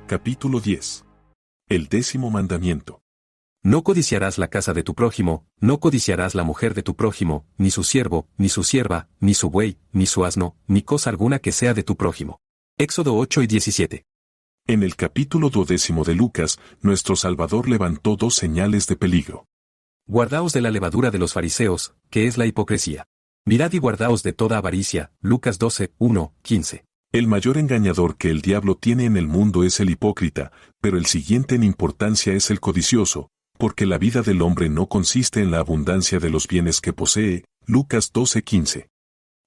Capítulo 10. El 10º mandamiento. No codiciarás la casa de tu prójimo, no codiciarás la mujer de tu prójimo, ni su siervo, ni su sierva, ni su buey, ni su asno, ni cosa alguna que sea de tu prójimo. Éxodo 8 y 17. En el capítulo 12 de Lucas, nuestro Salvador levantó dos señales de peligro. Guardaos de la levadura de los fariseos, que es la hipocresía. Mirad y guardaos de toda avaricia. Lucas 12, 1, 15. El mayor engañador que el diablo tiene en el mundo es el hipócrita, pero el siguiente en importancia es el codicioso, porque la vida del hombre no consiste en la abundancia de los bienes que posee. Lucas 12, 15.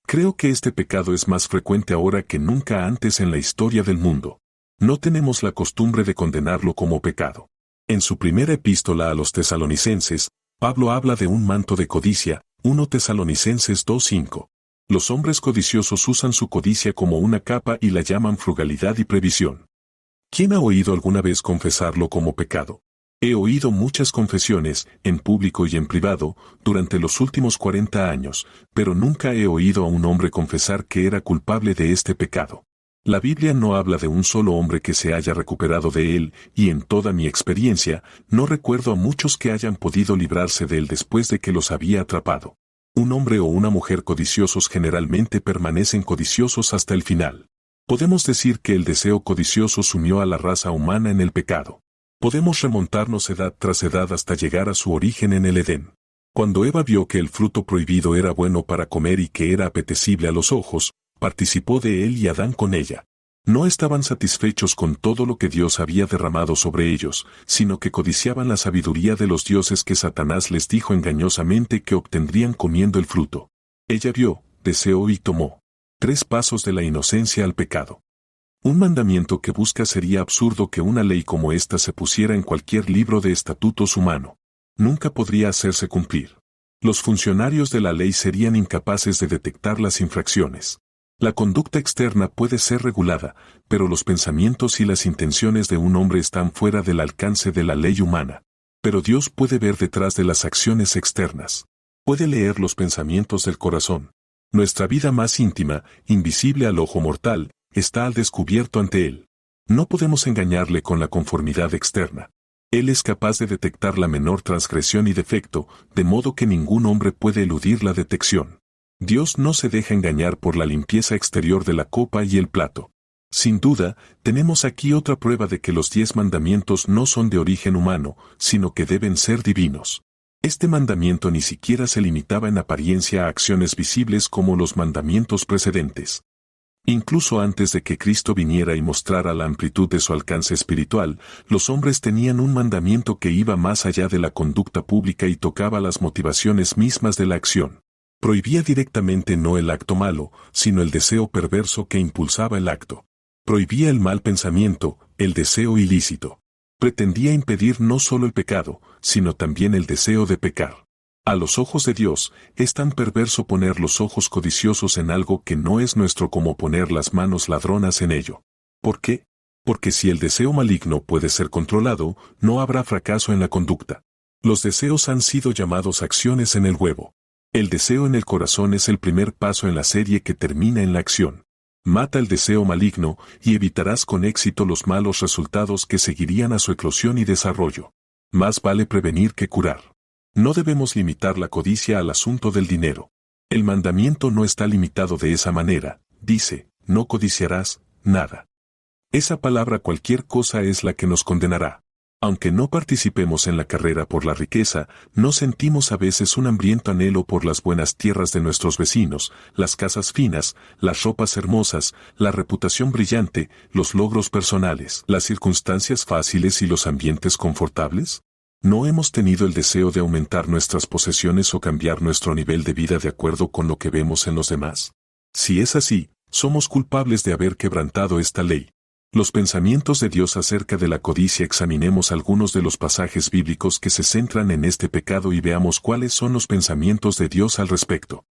Creo que este pecado es más frecuente ahora que nunca antes en la historia del mundo. No tenemos la costumbre de condenarlo como pecado. En su primera epístola a los tesalonicenses, Pablo habla de un manto de codicia, 1 Tesalonicenses 2:5. Los hombres codiciosos usan su codicia como una capa y la llaman frugalidad y previsión. ¿Quién ha oído alguna vez confesarlo como pecado? He oído muchas confesiones, en público y en privado, durante los últimos 40 años, pero nunca he oído a un hombre confesar que era culpable de este pecado. La Biblia no habla de un solo hombre que se haya recuperado de él, y en toda mi experiencia, no recuerdo a muchos que hayan podido librarse de él después de que los había atrapado. Un hombre o una mujer codiciosos generalmente permanecen codiciosos hasta el final. Podemos decir que el deseo codicioso sumió a la raza humana en el pecado. Podemos remontarnos edad tras edad hasta llegar a su origen en el Edén. Cuando Eva vio que el fruto prohibido era bueno para comer y que era apetecible a los ojos, participó de él y Adán con ella. No estaban satisfechos con todo lo que Dios había derramado sobre ellos, sino que codiciaban la sabiduría de los dioses que Satanás les dijo engañosamente que obtendrían comiendo el fruto. Ella vio, deseó y tomó. 3 pasos de la inocencia al pecado. Un mandamiento que busca sería absurdo que una ley como esta se pusiera en cualquier libro de estatutos humano. Nunca podría hacerse cumplir. Los funcionarios de la ley serían incapaces de detectar las infracciones. La conducta externa puede ser regulada, pero los pensamientos y las intenciones de un hombre están fuera del alcance de la ley humana. Pero Dios puede ver detrás de las acciones externas. Puede leer los pensamientos del corazón. Nuestra vida más íntima, invisible al ojo mortal, está al descubierto ante Él. No podemos engañarle con la conformidad externa. Él es capaz de detectar la menor transgresión y defecto, de modo que ningún hombre puede eludir la detección. Dios no se deja engañar por la limpieza exterior de la copa y el plato. Sin duda, tenemos aquí otra prueba de que los 10 mandamientos no son de origen humano, sino que deben ser divinos. Este mandamiento ni siquiera se limitaba en apariencia a acciones visibles como los mandamientos precedentes. Incluso antes de que Cristo viniera y mostrara la amplitud de su alcance espiritual, los hombres tenían un mandamiento que iba más allá de la conducta pública y tocaba las motivaciones mismas de la acción. Prohibía directamente no el acto malo, sino el deseo perverso que impulsaba el acto. Prohibía el mal pensamiento, el deseo ilícito. Pretendía impedir no solo el pecado, sino también el deseo de pecar. A los ojos de Dios, es tan perverso poner los ojos codiciosos en algo que no es nuestro como poner las manos ladronas en ello. ¿Por qué? Porque si el deseo maligno puede ser controlado, no habrá fracaso en la conducta. Los deseos han sido llamados acciones en el huevo. El deseo en el corazón es el primer paso en la serie que termina en la acción. Mata el deseo maligno y evitarás con éxito los malos resultados que seguirían a su eclosión y desarrollo. Más vale prevenir que curar. No debemos limitar la codicia al asunto del dinero. El mandamiento no está limitado de esa manera, dice, no codiciarás nada. Esa palabra cualquier cosa es la que nos condenará. Aunque no participemos en la carrera por la riqueza, no sentimos a veces un hambriento anhelo por las buenas tierras de nuestros vecinos, las casas finas, las ropas hermosas, la reputación brillante, los logros personales, las circunstancias fáciles y los ambientes confortables. ¿No hemos tenido el deseo de aumentar nuestras posesiones o cambiar nuestro nivel de vida de acuerdo con lo que vemos en los demás? Si es así, somos culpables de haber quebrantado esta ley. Los pensamientos de Dios acerca de la codicia. Examinemos algunos de los pasajes bíblicos que se centran en este pecado y veamos cuáles son los pensamientos de Dios al respecto.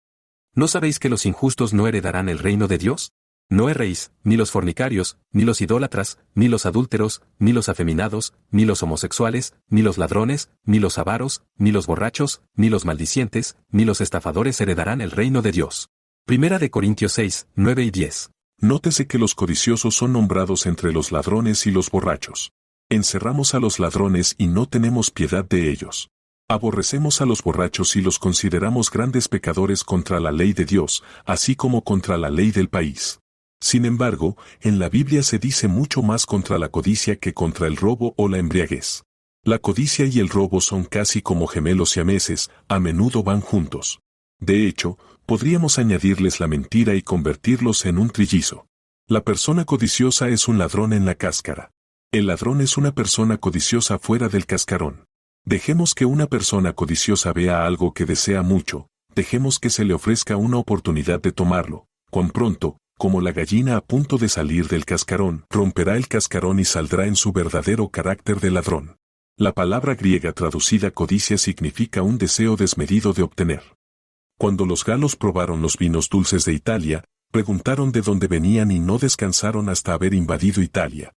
¿No sabéis que los injustos no heredarán el reino de Dios? No erréis, ni los fornicarios, ni los idólatras, ni los adúlteros, ni los afeminados, ni los homosexuales, ni los ladrones, ni los avaros, ni los borrachos, ni los maldicientes, ni los estafadores heredarán el reino de Dios. 1 Corintios 6, 9 y 10. Nótese que los codiciosos son nombrados entre los ladrones y los borrachos. Encerramos a los ladrones y no tenemos piedad de ellos. Aborrecemos a los borrachos y los consideramos grandes pecadores contra la ley de Dios, así como contra la ley del país. Sin embargo, en la Biblia se dice mucho más contra la codicia que contra el robo o la embriaguez. La codicia y el robo son casi como gemelos siameses, a menudo van juntos. De hecho, podríamos añadirles la mentira y convertirlos en un trillizo. La persona codiciosa es un ladrón en la cáscara. El ladrón es una persona codiciosa fuera del cascarón. Dejemos que una persona codiciosa vea algo que desea mucho, dejemos que se le ofrezca una oportunidad de tomarlo. Cuán pronto, como la gallina a punto de salir del cascarón, romperá el cascarón y saldrá en su verdadero carácter de ladrón. La palabra griega traducida codicia significa un deseo desmedido de obtener. Cuando los galos probaron los vinos dulces de Italia, preguntaron de dónde venían y no descansaron hasta haber invadido Italia.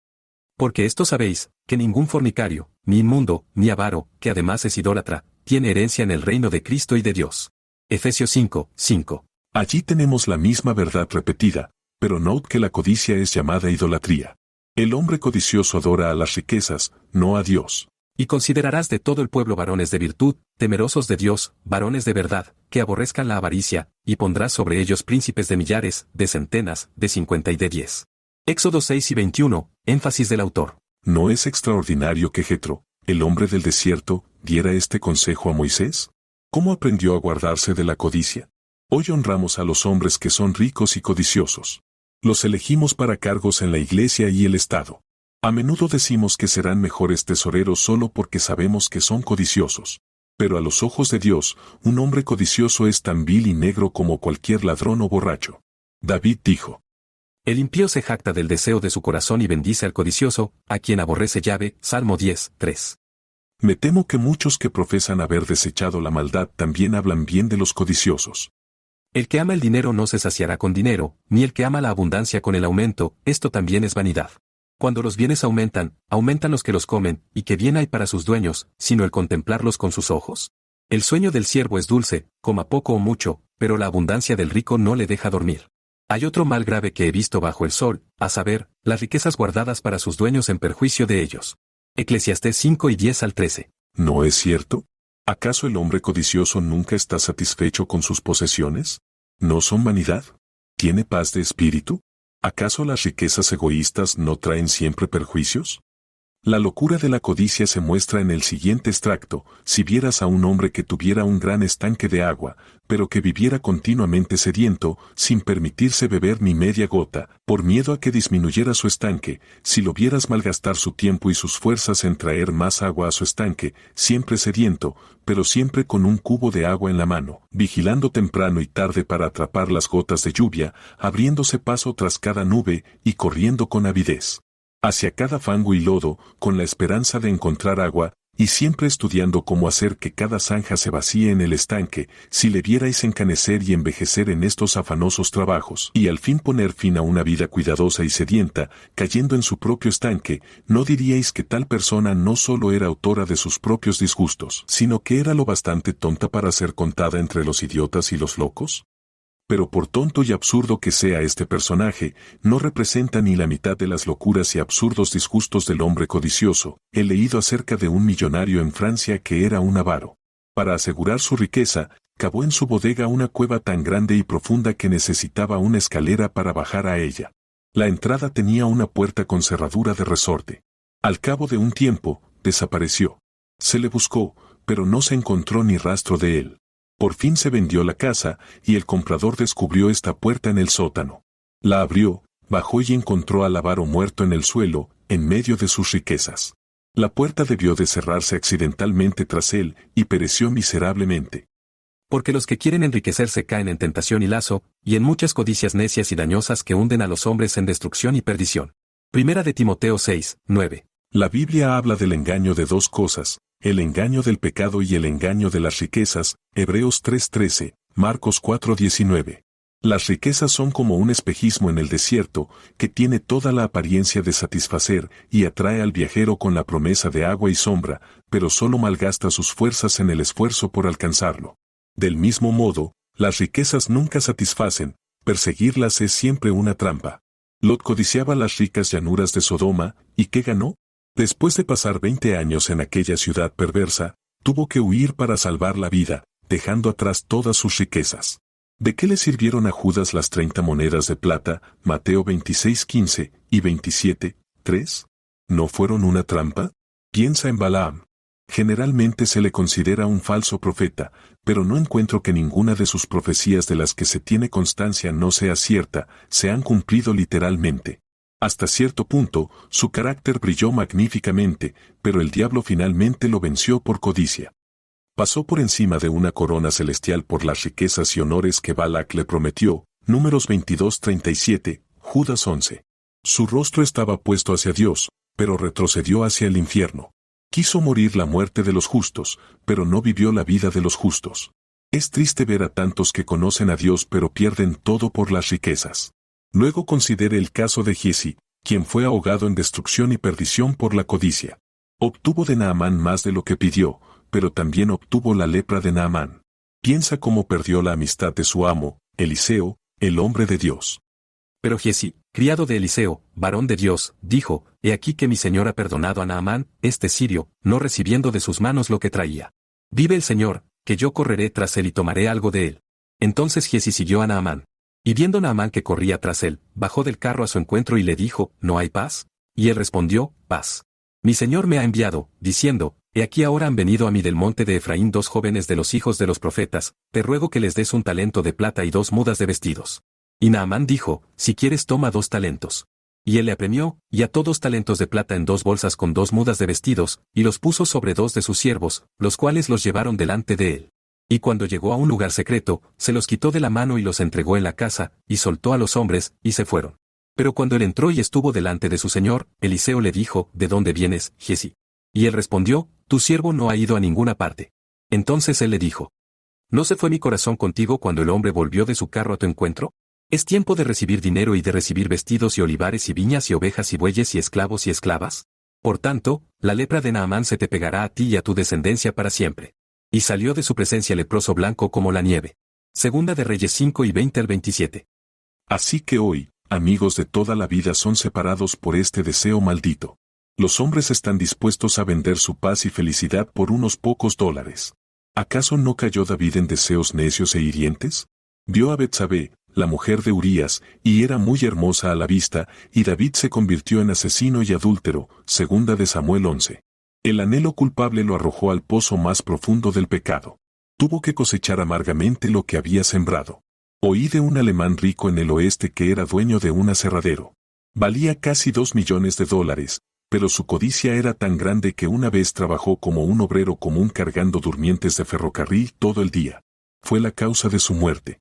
Porque esto sabéis, que ningún fornicario, ni inmundo, ni avaro, que además es idólatra, tiene herencia en el reino de Cristo y de Dios. Efesios 5:5. Allí tenemos la misma verdad repetida, pero note que la codicia es llamada idolatría. El hombre codicioso adora a las riquezas, no a Dios. Y considerarás de todo el pueblo varones de virtud, temerosos de Dios, varones de verdad, que aborrezcan la avaricia, y pondrás sobre ellos príncipes de millares, de centenas, de 50 y de 10. Éxodo 6:21, énfasis del autor. ¿No es extraordinario que Jetro, el hombre del desierto, diera este consejo a Moisés? ¿Cómo aprendió a guardarse de la codicia? Hoy honramos a los hombres que son ricos y codiciosos. Los elegimos para cargos en la iglesia y el Estado. A menudo decimos que serán mejores tesoreros solo porque sabemos que son codiciosos. Pero a los ojos de Dios, un hombre codicioso es tan vil y negro como cualquier ladrón o borracho. David dijo: El impío se jacta del deseo de su corazón y bendice al codicioso, a quien aborrece llave, Salmo 10:3. Me temo que muchos que profesan haber desechado la maldad también hablan bien de los codiciosos. El que ama el dinero no se saciará con dinero, ni el que ama la abundancia con el aumento, esto también es vanidad. Cuando los bienes aumentan, aumentan los que los comen, y qué bien hay para sus dueños, sino el contemplarlos con sus ojos. El sueño del siervo es dulce, coma poco o mucho, pero la abundancia del rico no le deja dormir. Hay otro mal grave que he visto bajo el sol, a saber, las riquezas guardadas para sus dueños en perjuicio de ellos. Eclesiastés 5:10-13. ¿No es cierto? ¿Acaso el hombre codicioso nunca está satisfecho con sus posesiones? ¿No son vanidad? ¿Tiene paz de espíritu? ¿Acaso las riquezas egoístas no traen siempre perjuicios? La locura de la codicia se muestra en el siguiente extracto: si vieras a un hombre que tuviera un gran estanque de agua, pero que viviera continuamente sediento, sin permitirse beber ni media gota, por miedo a que disminuyera su estanque, si lo vieras malgastar su tiempo y sus fuerzas en traer más agua a su estanque, siempre sediento, pero siempre con un cubo de agua en la mano, vigilando temprano y tarde para atrapar las gotas de lluvia, abriéndose paso tras cada nube y corriendo con avidez hacia cada fango y lodo, con la esperanza de encontrar agua, y siempre estudiando cómo hacer que cada zanja se vacíe en el estanque, si le vierais encanecer y envejecer en estos afanosos trabajos, y al fin poner fin a una vida cuidadosa y sedienta, cayendo en su propio estanque, ¿no diríais que tal persona no solo era autora de sus propios disgustos, sino que era lo bastante tonta para ser contada entre los idiotas y los locos? Pero por tonto y absurdo que sea este personaje, no representa ni la mitad de las locuras y absurdos disgustos del hombre codicioso. He leído acerca de un millonario en Francia que era un avaro. Para asegurar su riqueza, cavó en su bodega una cueva tan grande y profunda que necesitaba una escalera para bajar a ella. La entrada tenía una puerta con cerradura de resorte. Al cabo de un tiempo, desapareció. Se le buscó, pero no se encontró ni rastro de él. Por fin se vendió la casa, y el comprador descubrió esta puerta en el sótano. La abrió, bajó y encontró al avaro muerto en el suelo, en medio de sus riquezas. La puerta debió de cerrarse accidentalmente tras él, y pereció miserablemente. Porque los que quieren enriquecerse caen en tentación y lazo, y en muchas codicias necias y dañosas que hunden a los hombres en destrucción y perdición. Primera de Timoteo 6:9. La Biblia habla del engaño de dos cosas: el engaño del pecado y el engaño de las riquezas, Hebreos 3:13, Marcos 4:19. Las riquezas son como un espejismo en el desierto, que tiene toda la apariencia de satisfacer y atrae al viajero con la promesa de agua y sombra, pero solo malgasta sus fuerzas en el esfuerzo por alcanzarlo. Del mismo modo, las riquezas nunca satisfacen, perseguirlas es siempre una trampa. Lot codiciaba las ricas llanuras de Sodoma, ¿y qué ganó? Después de pasar 20 años en aquella ciudad perversa, tuvo que huir para salvar la vida, dejando atrás todas sus riquezas. ¿De qué le sirvieron a Judas las 30 monedas de plata, Mateo 26:15 y 27:3? ¿No fueron una trampa? Piensa en Balaam. Generalmente se le considera un falso profeta, pero no encuentro que ninguna de sus profecías de las que se tiene constancia no sea cierta, se han cumplido literalmente. Hasta cierto punto, su carácter brilló magníficamente, pero el diablo finalmente lo venció por codicia. Pasó por encima de una corona celestial por las riquezas y honores que Balac le prometió, Números 22:37, Judas 11. Su rostro estaba puesto hacia Dios, pero retrocedió hacia el infierno. Quiso morir la muerte de los justos, pero no vivió la vida de los justos. Es triste ver a tantos que conocen a Dios pero pierden todo por las riquezas. Luego considere el caso de Giesi, quien fue ahogado en destrucción y perdición por la codicia. Obtuvo de Naamán más de lo que pidió, pero también obtuvo la lepra de Naamán. Piensa cómo perdió la amistad de su amo, Eliseo, el hombre de Dios. Pero Giesi, criado de Eliseo, varón de Dios, dijo, he aquí que mi señor ha perdonado a Naamán, este sirio, no recibiendo de sus manos lo que traía. Vive el Señor, que yo correré tras él y tomaré algo de él. Entonces Giesi siguió a Naamán. Y viendo Naamán que corría tras él, bajó del carro a su encuentro y le dijo, ¿no hay paz? Y él respondió, paz. Mi señor me ha enviado, diciendo, he aquí ahora han venido a mí del monte de Efraín 2 jóvenes de los hijos de los profetas, te ruego que les des 1 talento de plata y 2 mudas de vestidos. Y Naamán dijo, si quieres toma 2 talentos. Y él le apremió, y ató 2 talentos de plata en 2 bolsas con 2 mudas de vestidos, y los puso sobre 2 de sus siervos, los cuales los llevaron delante de él. Y cuando llegó a un lugar secreto, se los quitó de la mano y los entregó en la casa, y soltó a los hombres, y se fueron. Pero cuando él entró y estuvo delante de su señor, Eliseo le dijo, ¿de dónde vienes, Giesi? Y él respondió, tu siervo no ha ido a ninguna parte. Entonces él le dijo, ¿no se fue mi corazón contigo cuando el hombre volvió de su carro a tu encuentro? ¿Es tiempo de recibir dinero y de recibir vestidos y olivares y viñas y ovejas y bueyes y esclavos y esclavas? Por tanto, la lepra de Naamán se te pegará a ti y a tu descendencia para siempre. Y salió de su presencia leproso blanco como la nieve. Segunda de Reyes 5 y 20 al 27. Así que hoy, amigos de toda la vida son separados por este deseo maldito. Los hombres están dispuestos a vender su paz y felicidad por unos pocos dólares. ¿Acaso no cayó David en deseos necios e hirientes? Vio a Betsabé, la mujer de Urías, y era muy hermosa a la vista, y David se convirtió en asesino y adúltero, segunda de Samuel 11. El anhelo culpable lo arrojó al pozo más profundo del pecado. Tuvo que cosechar amargamente lo que había sembrado. Oí de un alemán rico en el oeste que era dueño de un aserradero. Valía casi $2 millones, pero su codicia era tan grande que una vez trabajó como un obrero común cargando durmientes de ferrocarril todo el día. Fue la causa de su muerte.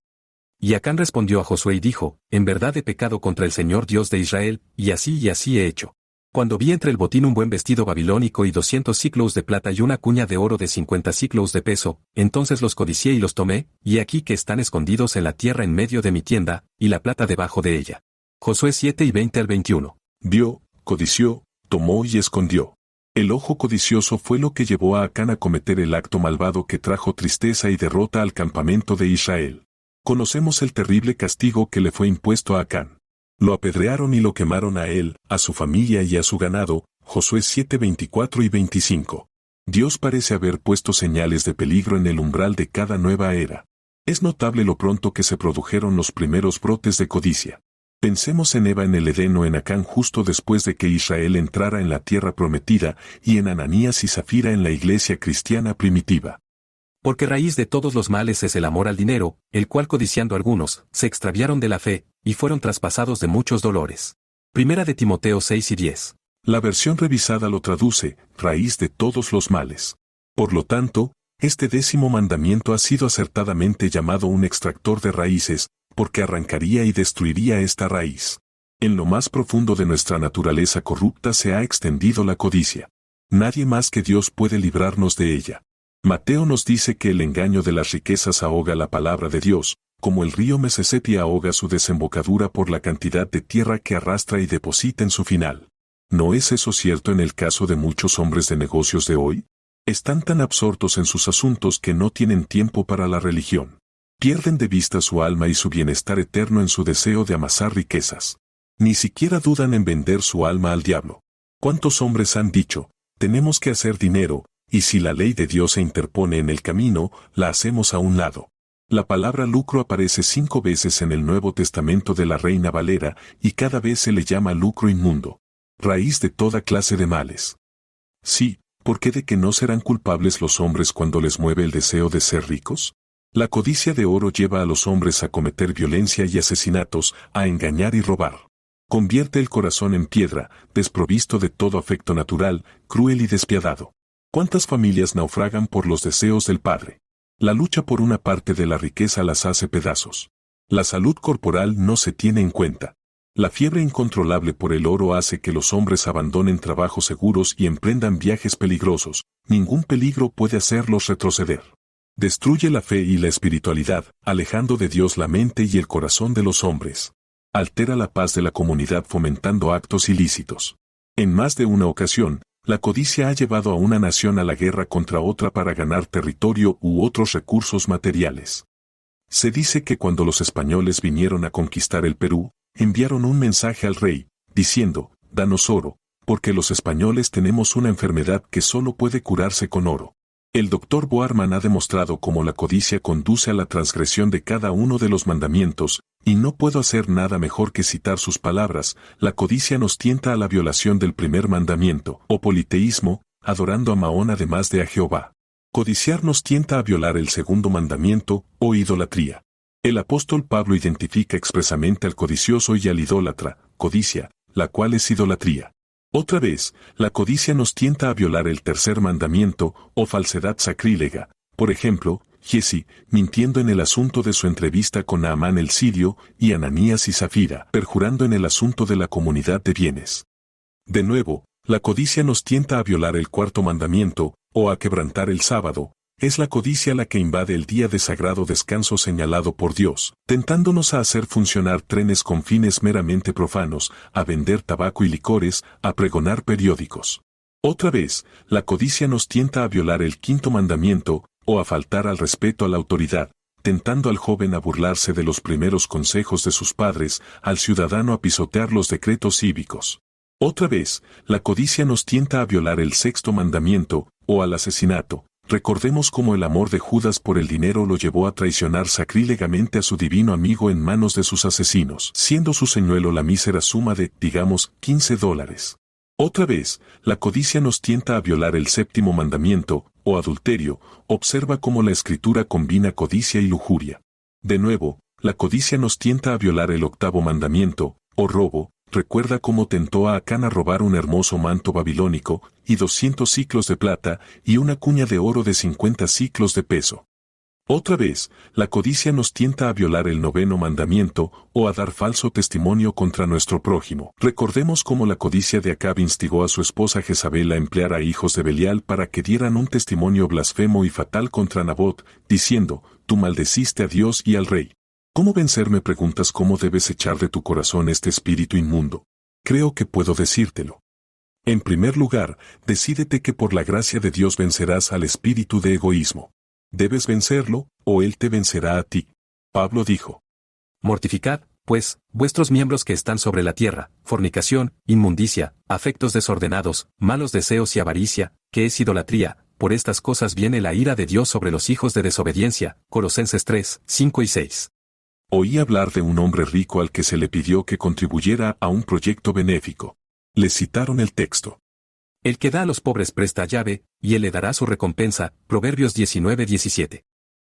Y Acán respondió a Josué y dijo, en verdad he pecado contra el Señor Dios de Israel, y así he hecho. Cuando vi entre el botín un buen vestido babilónico y 200 siclos de plata y una cuña de oro de 50 siclos de peso, entonces los codicié y los tomé, y aquí que están escondidos en la tierra en medio de mi tienda, y la plata debajo de ella. Josué 7 y 20 al 21. Vio, codició, tomó y escondió. El ojo codicioso fue lo que llevó a Acán a cometer el acto malvado que trajo tristeza y derrota al campamento de Israel. Conocemos el terrible castigo que le fue impuesto a Acán. Lo apedrearon y lo quemaron a él, a su familia y a su ganado, Josué 7, 24 y 25. Dios parece haber puesto señales de peligro en el umbral de cada nueva era. Es notable lo pronto que se produjeron los primeros brotes de codicia. Pensemos en Eva en el Edén o en Acán justo después de que Israel entrara en la tierra prometida y en Ananías y Zafira en la iglesia cristiana primitiva. Porque raíz de todos los males es el amor al dinero, el cual codiciando algunos, se extraviaron de la fe, y fueron traspasados de muchos dolores. Primera de Timoteo 6 y 10. La versión revisada lo traduce, raíz de todos los males. Por lo tanto, este 10º mandamiento ha sido acertadamente llamado un extractor de raíces, porque arrancaría y destruiría esta raíz. En lo más profundo de nuestra naturaleza corrupta se ha extendido la codicia. Nadie más que Dios puede librarnos de ella. Mateo nos dice que el engaño de las riquezas ahoga la palabra de Dios, como el río Meseseti ahoga su desembocadura por la cantidad de tierra que arrastra y deposita en su final. ¿No es eso cierto en el caso de muchos hombres de negocios de hoy? Están tan absortos en sus asuntos que no tienen tiempo para la religión. Pierden de vista su alma y su bienestar eterno en su deseo de amasar riquezas. Ni siquiera dudan en vender su alma al diablo. ¿Cuántos hombres han dicho, tenemos que hacer dinero, y si la ley de Dios se interpone en el camino, la hacemos a un lado? La palabra lucro aparece 5 veces en el Nuevo Testamento de la Reina Valera, y cada vez se le llama lucro inmundo, raíz de toda clase de males. Sí, ¿por qué de que no serán culpables los hombres cuando les mueve el deseo de ser ricos? La codicia de oro lleva a los hombres a cometer violencia y asesinatos, a engañar y robar. Convierte el corazón en piedra, desprovisto de todo afecto natural, cruel y despiadado. ¿Cuántas familias naufragan por los deseos del padre? La lucha por una parte de la riqueza las hace pedazos. La salud corporal no se tiene en cuenta. La fiebre incontrolable por el oro hace que los hombres abandonen trabajos seguros y emprendan viajes peligrosos. Ningún peligro puede hacerlos retroceder. Destruye la fe y la espiritualidad, alejando de Dios la mente y el corazón de los hombres. Altera la paz de la comunidad fomentando actos ilícitos. En más de una ocasión, la codicia ha llevado a una nación a la guerra contra otra para ganar territorio u otros recursos materiales. Se dice que cuando los españoles vinieron a conquistar el Perú, enviaron un mensaje al rey, diciendo, danos oro, porque los españoles tenemos una enfermedad que solo puede curarse con oro. El Dr. Boarman ha demostrado cómo la codicia conduce a la transgresión de cada uno de los mandamientos, y no puedo hacer nada mejor que citar sus palabras. La codicia nos tienta a la violación del primer mandamiento, o politeísmo, adorando a Mahón además de a Jehová. Codiciar nos tienta a violar el segundo mandamiento, o idolatría. El apóstol Pablo identifica expresamente al codicioso y al idólatra, codicia, la cual es idolatría. Otra vez, la codicia nos tienta a violar el tercer mandamiento, o falsedad sacrílega. Por ejemplo, Giezi, mintiendo en el asunto de su entrevista con Naamán el sirio, y Ananías y Zafira, perjurando en el asunto de la comunidad de bienes. De nuevo, la codicia nos tienta a violar el cuarto mandamiento, o a quebrantar el sábado. Es la codicia la que invade el día de sagrado descanso señalado por Dios, tentándonos a hacer funcionar trenes con fines meramente profanos, a vender tabaco y licores, a pregonar periódicos. Otra vez, la codicia nos tienta a violar el quinto mandamiento, o a faltar al respeto a la autoridad, tentando al joven a burlarse de los primeros consejos de sus padres, al ciudadano a pisotear los decretos cívicos. Otra vez, la codicia nos tienta a violar el sexto mandamiento, o al asesinato. Recordemos cómo el amor de Judas por el dinero lo llevó a traicionar sacrílegamente a su divino amigo en manos de sus asesinos, siendo su señuelo la mísera suma de, digamos, $15. Otra vez, la codicia nos tienta a violar el séptimo mandamiento, o adulterio. Observa cómo la Escritura combina codicia y lujuria. De nuevo, la codicia nos tienta a violar el octavo mandamiento, o robo. Recuerda cómo tentó a Acán a robar un hermoso manto babilónico, y 200 siclos de plata, y una cuña de oro de 50 siclos de peso. Otra vez, la codicia nos tienta a violar el noveno mandamiento, o a dar falso testimonio contra nuestro prójimo. Recordemos cómo la codicia de Acab instigó a su esposa Jezabel a emplear a hijos de Belial para que dieran un testimonio blasfemo y fatal contra Nabot, diciendo, tú maldeciste a Dios y al rey. ¿Cómo vencerme? Preguntas cómo debes echar de tu corazón este espíritu inmundo. Creo que puedo decírtelo. En primer lugar, decídete que por la gracia de Dios vencerás al espíritu de egoísmo. Debes vencerlo, o él te vencerá a ti. Pablo dijo: Mortificad, pues, vuestros miembros que están sobre la tierra, fornicación, inmundicia, afectos desordenados, malos deseos y avaricia, que es idolatría. Por estas cosas viene la ira de Dios sobre los hijos de desobediencia. Colosenses 3, 5 y 6. Oí hablar de un hombre rico al que se le pidió que contribuyera a un proyecto benéfico. Le citaron el texto. El que da a los pobres presta llave, y él le dará su recompensa. Proverbios 19:17.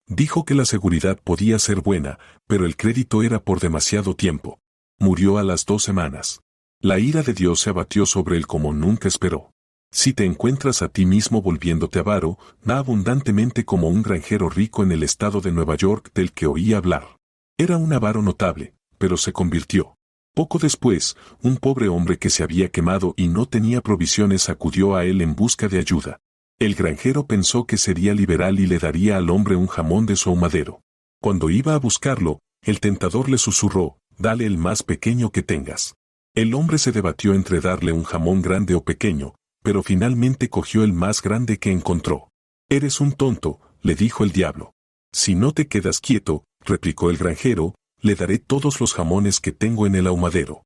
Dijo que la seguridad podía ser buena, pero el crédito era por demasiado tiempo. Murió a las 2 semanas. La ira de Dios se abatió sobre él como nunca esperó. Si te encuentras a ti mismo volviéndote avaro, da abundantemente como un granjero rico en el estado de Nueva York del que oí hablar. Era un avaro notable, pero se convirtió. Poco después, un pobre hombre que se había quemado y no tenía provisiones acudió a él en busca de ayuda. El granjero pensó que sería liberal y le daría al hombre un jamón de su ahumadero. Cuando iba a buscarlo, el tentador le susurró: dale el más pequeño que tengas. El hombre se debatió entre darle un jamón grande o pequeño, pero finalmente cogió el más grande que encontró. Eres un tonto, le dijo el diablo. Si no te quedas quieto, replicó el granjero, le daré todos los jamones que tengo en el ahumadero.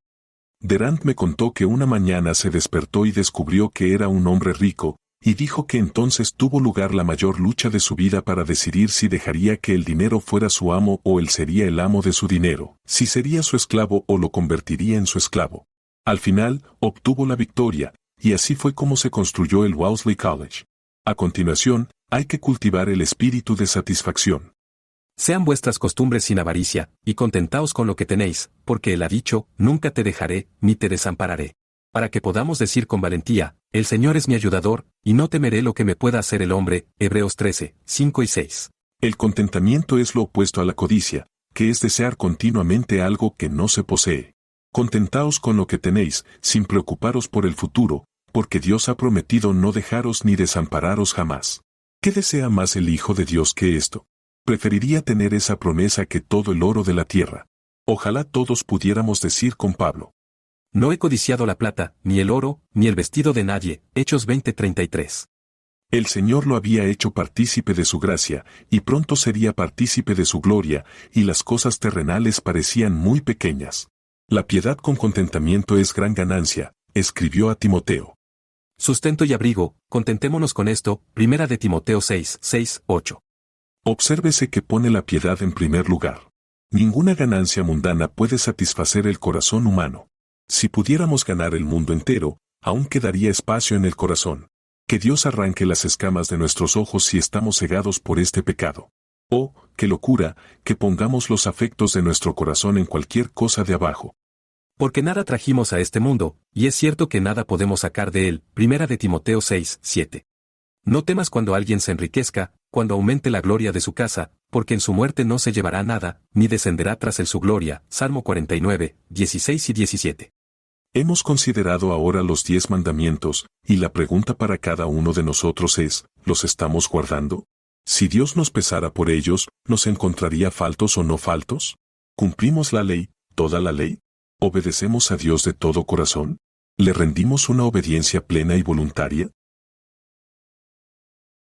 Durant me contó que una mañana se despertó y descubrió que era un hombre rico, y dijo que entonces tuvo lugar la mayor lucha de su vida para decidir si dejaría que el dinero fuera su amo o él sería el amo de su dinero, si sería su esclavo o lo convertiría en su esclavo. Al final, obtuvo la victoria, y así fue como se construyó el Wellesley College. A continuación, hay que cultivar el espíritu de satisfacción. Sean vuestras costumbres sin avaricia, y contentaos con lo que tenéis, porque él ha dicho, nunca te dejaré, ni te desampararé. Para que podamos decir con valentía, el Señor es mi ayudador, y no temeré lo que me pueda hacer el hombre. Hebreos 13, 5 y 6. El contentamiento es lo opuesto a la codicia, que es desear continuamente algo que no se posee. Contentaos con lo que tenéis, sin preocuparos por el futuro, porque Dios ha prometido no dejaros ni desampararos jamás. ¿Qué desea más el Hijo de Dios que esto? Preferiría tener esa promesa que todo el oro de la tierra. Ojalá todos pudiéramos decir con Pablo: No he codiciado la plata, ni el oro, ni el vestido de nadie. Hechos 20:33. El Señor lo había hecho partícipe de su gracia, y pronto sería partícipe de su gloria, y las cosas terrenales parecían muy pequeñas. La piedad con contentamiento es gran ganancia, escribió a Timoteo. Sustento y abrigo, contentémonos con esto. Primera de Timoteo 6, 6, 8. Obsérvese que pone la piedad en primer lugar. Ninguna ganancia mundana puede satisfacer el corazón humano. Si pudiéramos ganar el mundo entero, aún quedaría espacio en el corazón. Que Dios arranque las escamas de nuestros ojos si estamos cegados por este pecado. Oh, qué locura, que pongamos los afectos de nuestro corazón en cualquier cosa de abajo. Porque nada trajimos a este mundo, y es cierto que nada podemos sacar de él. Primera de Timoteo 6, 7. No temas cuando alguien se enriquezca, cuando aumente la gloria de su casa, porque en su muerte no se llevará nada, ni descenderá tras él su gloria. Salmo 49, 16 y 17. Hemos considerado ahora los 10 mandamientos, y la pregunta para cada uno de nosotros es, ¿los estamos guardando? Si Dios nos pesara por ellos, ¿nos encontraría faltos o no faltos? ¿Cumplimos la ley, toda la ley? ¿Obedecemos a Dios de todo corazón? ¿Le rendimos una obediencia plena y voluntaria?